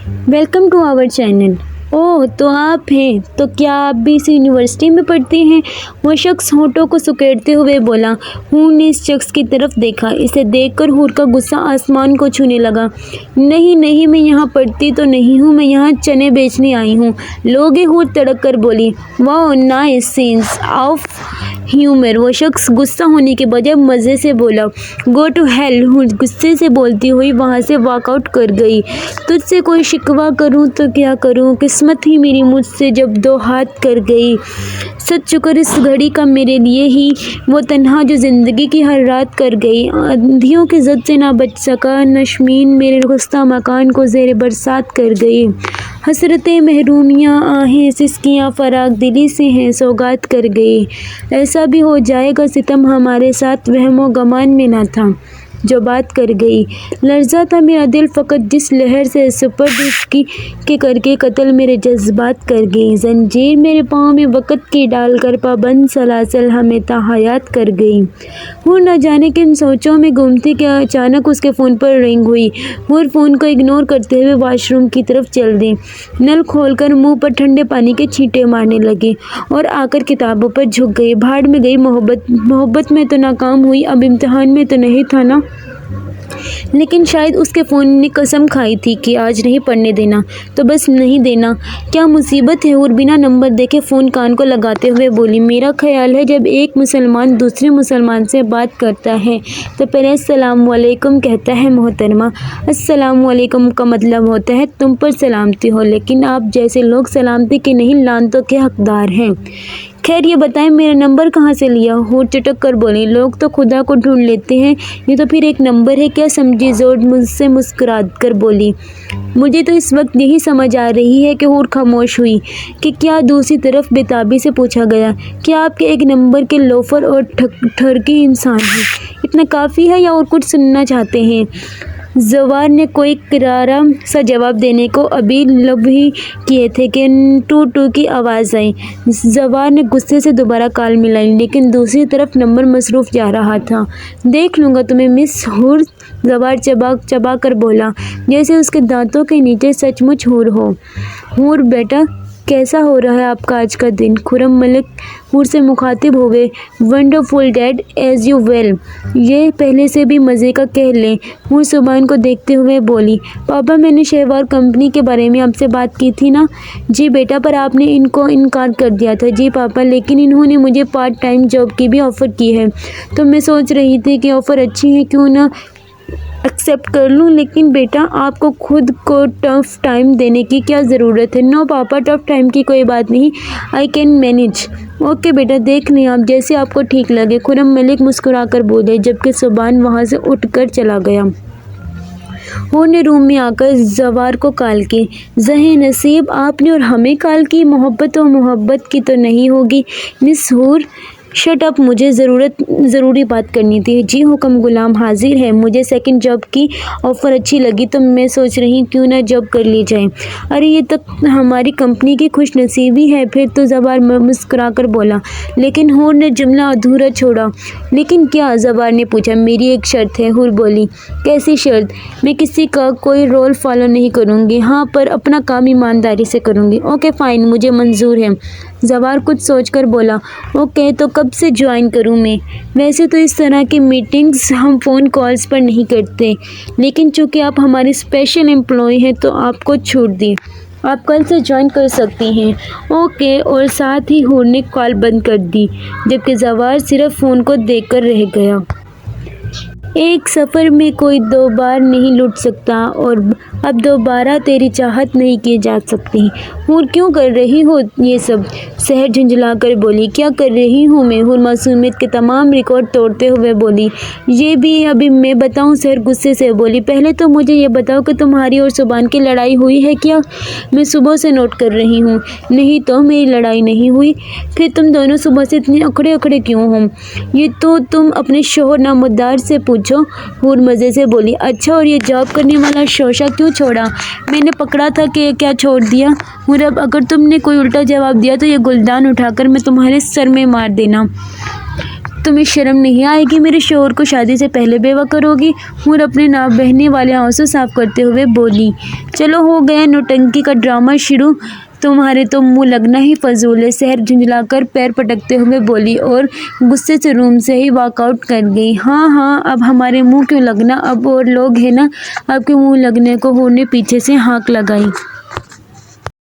Welcome to our channel. Oh, तो आप हैं। तो क्या आप भी इस यूनिवर्सिटी में पढ़ते हैं? वो शख्स होठों को सुकेड़ते हुए बोला। हूर ने इस शख्स की तरफ देखा। इसे देखकर हूर का गुस्सा आसमान को छूने लगा। नहीं नहीं, मैं यहाँ पढ़ती तो नहीं हूँ, मैं यहाँ चने बेचने आई हूँ। लोगे, हूर तड़क कर बोली। वाह, नाइस सेंस ऑफ ह्यूमर। वो शख्स गुस्सा होने के बजाय मज़े से बोला। गो टू हेल, हूर गुस्से से बोलती हुई वहाँ से वॉकआउट कर गई। तुझसे कोई शिकवा करूँ तो क्या करूँ, किस्मत ही मेरी मुझसे जब दो हाथ कर गई। सच शुक्र इस घड़ी का मेरे लिए ही, वो तन्हा जो ज़िंदगी की हर रात कर गई। आंधियों की जद से ना बच सका नश्मीन, मेरे गुस्ता मकान को ज़ेरे बरसात कर गई। हसरतें महरूमियाँ आहें सिसकियाँ फराग दिली से हैं सौगात कर गई। ऐसा भी हो जाएगा सितम हमारे साथ, वहमो गमान में ना था जो बात कर गई। लर्ज़ा था मेरा दिल फ़कत जिस लहर से सुपर्द उसकी के करके कत्ल मेरे जज्बात कर गई। जंजीर मेरे पाँव में वक़्त की डाल कर पाबंद सलासल हमें ताहयात कर गई। हूर न जाने किन सोचों में गुम थी कि अचानक उसके फ़ोन पर रिंग हुई। हूर फ़ोन को इग्नोर करते हुए वॉशरूम की तरफ चल दी। नल खोलकर मुंह पर ठंडे पानी के छींटे मारने लगी और आकर किताबों पर झुक गई। भाड़ में गई मोहब्बत में तो नाकाम हुई, अब इम्तिहान में तो नहीं था ना। लेकिन शायद उसके फ़ोन ने कसम खाई थी कि आज नहीं पढ़ने देना, तो बस नहीं देना। क्या मुसीबत है? और बिना नंबर देखे फ़ोन कान को लगाते हुए बोली। मेरा ख्याल है जब एक मुसलमान दूसरे मुसलमान से बात करता है तो पहले अस्सलाम वालेकुम कहता है मोहतरमा। अस्सलाम वालेकुम का मतलब होता है तुम पर सलामती हो, लेकिन आप जैसे लोग सलामती के नहीं लानतों के हकदार हैं। खैर ये बताएं मेरा नंबर कहाँ से लिया? हूर चटक कर बोली। लोग तो खुदा को ढूंढ लेते हैं, ये तो फिर एक नंबर है क्या समझी? जोर मुझसे मुस्कुरा कर बोली। मुझे तो इस वक्त यही समझ आ रही है कि हूर खामोश हुई कि क्या दूसरी तरफ बेताबी से पूछा गया। क्या आपके एक नंबर के लोफर और ठरकी इंसान हैं? इतना काफ़ी है या और कुछ सुनना चाहते हैं? जवार ने कोई किरारा सा जवाब देने को अभी लब ही किए थे कि टू टू की आवाज़ आई। जवार ने गुस्से से दोबारा काल मिलाई, लेकिन दूसरी तरफ नंबर मसरूफ़ जा रहा था। देख लूँगा तुम्हें मिस हूर, जवार चबा कर बोला, जैसे उसके दांतों के नीचे सचमुच हूर हो। हूर बेटा, कैसा हो रहा है आपका आज का दिन? खुरम मलिक हूर से मुखातिब हुए। Wonderful dad, as you well. ये पहले से भी मज़े का कह लें। हूर सुबान को देखते हुए बोली। पापा, मैंने शहवार कंपनी के बारे में आपसे बात की थी ना? जी बेटा, पर आपने इनको इनकार कर दिया था। जी पापा, लेकिन इन्होंने मुझे पार्ट टाइम जॉब की भी ऑफ़र की है, तो मैं सोच रही थी कि ऑफ़र अच्छी है, क्यों ना एक्सेप्ट कर लूँ। लेकिन बेटा, आपको खुद को टफ टाइम देने की क्या ज़रूरत है? नो पापा, टफ टाइम की कोई बात नहीं, आई कैन मैनेज। ओके बेटा, देख लें आप, जैसे आपको ठीक लगे, खुरम मलिक मुस्कुराकर बोले, जबकि सुबान वहाँ से उठकर चला गया। हूर ने रूम में आकर जवार को कॉल की। ज़हे नसीब, आपने और हमें कॉल की। मोहब्बत की तो नहीं होगी मिस हूर। शट अप, मुझे ज़रूरी बात करनी थी। जी हुक्म गुलाम हाजिर है। मुझे सेकंड जॉब की ऑफ़र अच्छी लगी, तो मैं सोच रही क्यों ना जॉब कर ली जाए। अरे ये तो हमारी कंपनी की खुशनसीबी है। फिर तो जवार मुस्कुरा कर बोला, लेकिन हूर ने जुमला अधूरा छोड़ा। लेकिन क्या? जवार ने पूछा। मेरी एक शर्त है, हूर बोली। कैसी शर्त? मैं किसी का कोई रोल फॉलो नहीं करूँगी। हाँ, पर अपना काम ईमानदारी से करूँगी। ओके फ़ाइन, मुझे मंजूर है। जवार कुछ सोचकर बोला। ओके, तो कब से ज्वाइन करूं मैं? वैसे तो इस तरह की मीटिंग्स हम फ़ोन कॉल्स पर नहीं करते, लेकिन चूँकि आप हमारी स्पेशल एम्प्लॉय हैं तो आपको छूट दी। आप कल से ज्वाइन कर सकती हैं। ओके, और साथ ही हूर ने कॉल बंद कर दी, जबकि जवार सिर्फ फ़ोन को देखकर रह गया। एक सफ़र में कोई दो बार नहीं लुट सकता, और अब दोबारा तेरी चाहत नहीं की जा सकती। हूर, क्यों कर रही हो ये सब? सहर झुंझला कर बोली। क्या कर रही हूँ मैं? हूर मासूमियत के तमाम रिकॉर्ड तोड़ते हुए बोली। ये भी अभी मैं बताऊँ? सहर गुस्से से बोली। पहले तो मुझे ये बताओ कि तुम्हारी और सुबान की लड़ाई हुई है क्या? मैं सुबह से नोट कर रही हूँ। नहीं तो मेरी लड़ाई नहीं हुई। फिर तुम दोनों सुबह से इतने अखड़े क्यों हो? ये तो तुम अपने शोहर नामुद्दार से पूछो। हूर मज़े से बोली। अच्छा, और ये जॉब करने वाला शोशा क्यों छोड़ा? मैंने पकड़ा था कि क्या छोड़ दिया? हूर, अब अगर तुमने कोई उल्टा जवाब दिया तो ये गुलदान उठाकर मैं तुम्हारे सर में मार देना। تمہیں شرم نہیں آئے گی؟ میرے شوہر کو شادی سے پہلے بیوہ کرو گی؟ حور اپنے ناک بہنے والے آنسو صاف کرتے ہوئے بولی۔ چلو ہو گیا نوٹنکی کا ڈرامہ شروع، تمہارے تو منہ لگنا ہی فضول ہے، سحر جھنجھلا کر پیر پٹکتے ہوئے بولی اور غصے سے روم سے ہی واک آؤٹ کر گئی۔ ہاں ہاں، اب ہمارے منہ کیوں لگنا، اب اور لوگ ہیں نا آپ کے منہ لگنے کو، حور نے پیچھے سے ہانک لگائی۔